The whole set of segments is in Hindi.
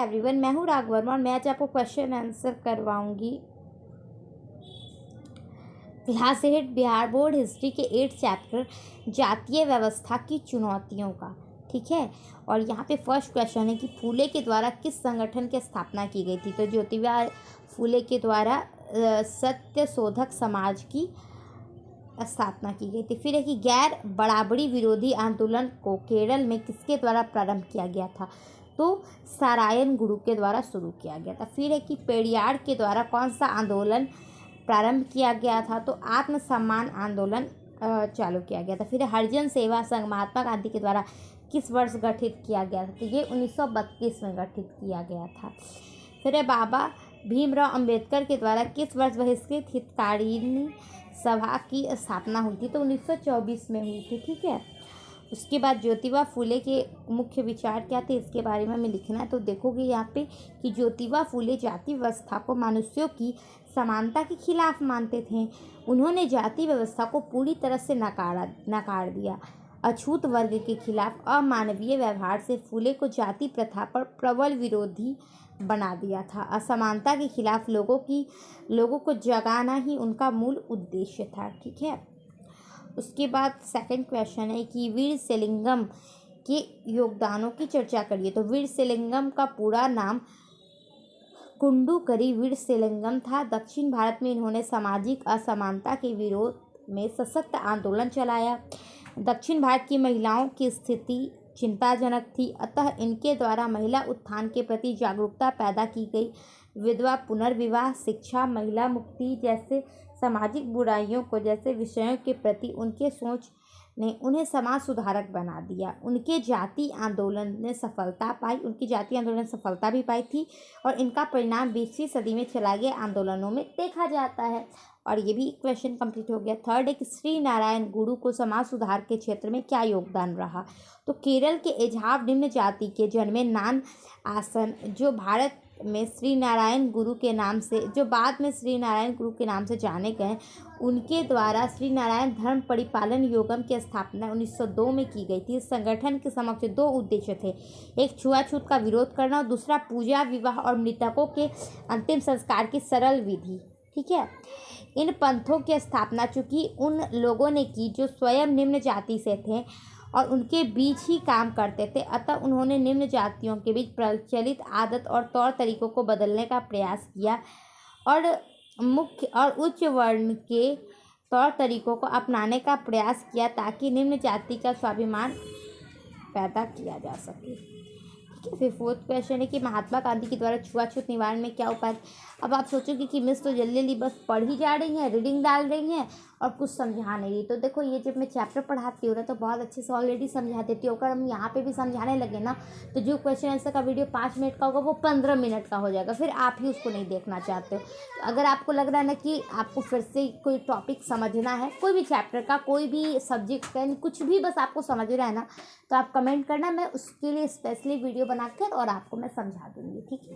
एवरीवन, मैं हूँ राघव वर्मा और मैं आज आपको क्वेश्चन आंसर करवाऊंगी क्लास 8 बिहार बोर्ड हिस्ट्री के 8 चैप्टर जातीय व्यवस्था की चुनौतियों का। ठीक है, और यहाँ पे फर्स्ट क्वेश्चन है कि फूले के द्वारा किस संगठन की स्थापना की गई थी। तो ज्योतिबा फूले के द्वारा सत्य शोधक समाज की स्थापना की गई थी। फिर है कि गैर बराबरी विरोधी आंदोलन को केरल में किसके द्वारा प्रारंभ किया गया था। तो सारायण गुरु के द्वारा शुरू किया गया था। फिर है कि पेरियार के द्वारा कौन सा आंदोलन प्रारंभ किया गया था। तो आत्मसम्मान आंदोलन चालू किया गया था। फिर हरिजन सेवा संघ महात्मा गांधी के द्वारा किस वर्ष गठित किया गया था। तो ये 1932 में गठित किया गया था। फिर है बाबा भीमराव अंबेडकर के द्वारा किस वर्ष बहिष्कृत हितकारिणी सभा की स्थापना हुई थी। तो 1924 में हुई थी। ठीक है, उसके बाद ज्योतिबा फूले के मुख्य विचार क्या थे, इसके बारे में हमें लिखना है। तो देखोगे यहाँ पे कि ज्योतिबा फूले जाति व्यवस्था को मनुष्यों की समानता के खिलाफ मानते थे। उन्होंने जाति व्यवस्था को पूरी तरह से नकार दिया। अछूत वर्ग के खिलाफ अमानवीय व्यवहार से फूले को जाति प्रथा पर प्रबल विरोधी बना दिया था। असमानता के खिलाफ लोगों को जगाना ही उनका मूल उद्देश्य था। ठीक है, उसके बाद सेकंड क्वेश्चन है कि वीर सेलिंगम के योगदानों की चर्चा करिए। तो वीर सेलिंगम का पूरा नाम कुंडूकरी वीर सेलिंगम था। दक्षिण भारत में इन्होंने सामाजिक असमानता के विरोध में सशक्त आंदोलन चलाया। दक्षिण भारत की महिलाओं की स्थिति चिंताजनक थी, अतः इनके द्वारा महिला उत्थान के प्रति जागरूकता पैदा की गई। विधवा पुनर्विवाह, शिक्षा, महिला मुक्ति जैसे सामाजिक बुराइयों को जैसे विषयों के प्रति उनके सोच ने उन्हें समाज सुधारक बना दिया। उनकी जाति आंदोलन सफलता भी पाई थी और इनका परिणाम 20वीं सदी में चलाए गए आंदोलनों में देखा जाता है। और ये भी क्वेश्चन कंप्लीट हो गया। थर्ड है कि श्री नारायण गुरु को समाज सुधार के क्षेत्र में क्या योगदान रहा। तो केरल के एझाव निम्न जाति के जन्मे नान आसन जो भारत में श्री नारायण गुरु के नाम से जाने गए, उनके द्वारा श्री नारायण धर्म परिपालन योगम की स्थापना 1902 में की गई थी। इस संगठन के समक्ष 2 उद्देश्य थे, एक छुआछूत का विरोध करना और दूसरा पूजा, विवाह और मृतकों के अंतिम संस्कार की सरल विधि। ठीक है, इन पंथों की स्थापना चूंकि उन लोगों ने की जो स्वयं निम्न जाति से थे और उनके बीच ही काम करते थे, अतः उन्होंने निम्न जातियों के बीच प्रचलित आदत और तौर तरीकों को बदलने का प्रयास किया और मुख्य और उच्च वर्ण के तौर तरीकों को अपनाने का प्रयास किया ताकि निम्न जाति का स्वाभिमान पैदा किया जा सके। ठीक है, फिर फोर्थ क्वेश्चन है कि महात्मा गांधी के द्वारा छुआछूत निवारण में क्या उपाय। अब आप सोचोगे कि मिस तो जल्दी जल्दी बस पढ़ ही जा रही हैं, रीडिंग डाल रही हैं और कुछ समझा नहीं रही। तो देखो, ये जब मैं चैप्टर पढ़ाती हूँ ना तो बहुत अच्छे से ऑलरेडी समझा देती हूँ। अगर हम यहाँ पे भी समझाने लगे ना तो जो क्वेश्चन आंसर का वीडियो 5 मिनट का होगा वो 15 मिनट का हो जाएगा, फिर आप ही उसको नहीं देखना चाहते हो। तो अगर आपको लग रहा है ना कि आपको फिर से कोई टॉपिक समझना है, कोई भी चैप्टर का, कोई भी सब्जेक्ट का, कुछ भी बस आपको समझ रहा है ना, तो आप कमेंट करना, मैं उसके लिए स्पेशली वीडियो बनाकर और आपको मैं समझा दूँगी। ठीक है,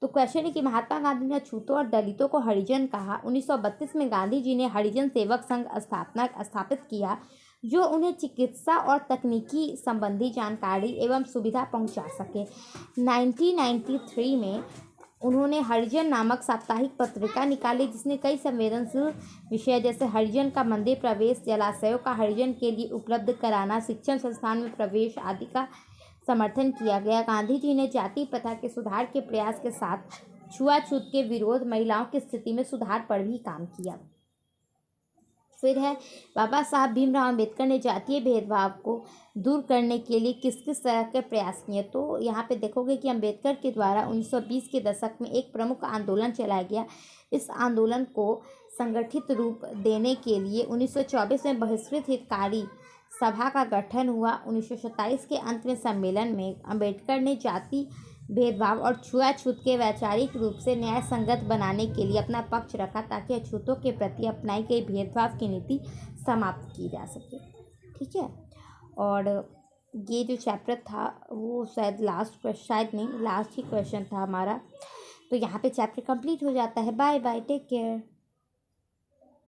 तो क्वेश्चन है कि महात्मा गांधी ने अछूतों और दलितों को हरिजन कहा। 1932 में गांधी जी ने हरिजन सेवक संघ स्थापित किया जो उन्हें चिकित्सा और तकनीकी संबंधी जानकारी एवं सुविधा पहुंचा सके। 1993 में उन्होंने हरिजन नामक साप्ताहिक पत्रिका निकाली जिसने कई संवेदनशील विषय जैसे हरिजन का मंदिर प्रवेश, जलाशयों का हरिजन के लिए उपलब्ध कराना, शिक्षण संस्थान में प्रवेश आदि का समर्थन किया गया। गांधी जी ने जाति प्रथा के सुधार के प्रयास के साथ छुआछूत के विरोध, महिलाओं की स्थिति में सुधार पर भी काम किया। फिर है बाबा साहब भीमराव अंबेडकर ने जातीय भेदभाव को दूर करने के लिए किस किस तरह के प्रयास किए। तो यहाँ पे देखोगे कि अंबेडकर के द्वारा 1920 के दशक में एक प्रमुख आंदोलन चलाया गया। इस आंदोलन को संगठित रूप देने के लिए 1924 में बहिष्कृत हितकारी सभा का गठन हुआ। 1927 के अंत में सम्मेलन में अंबेडकर ने जाति भेदभाव और छुआछूत के वैचारिक रूप से न्याय संगत बनाने के लिए अपना पक्ष रखा ताकि अछूतों के प्रति अपनाई गई भेदभाव की नीति समाप्त की जा सके। ठीक है, और ये जो चैप्टर था वो शायद लास्ट ही क्वेश्चन था हमारा। तो यहाँ पे चैप्टर कंप्लीट हो जाता है। Bye bye, take care.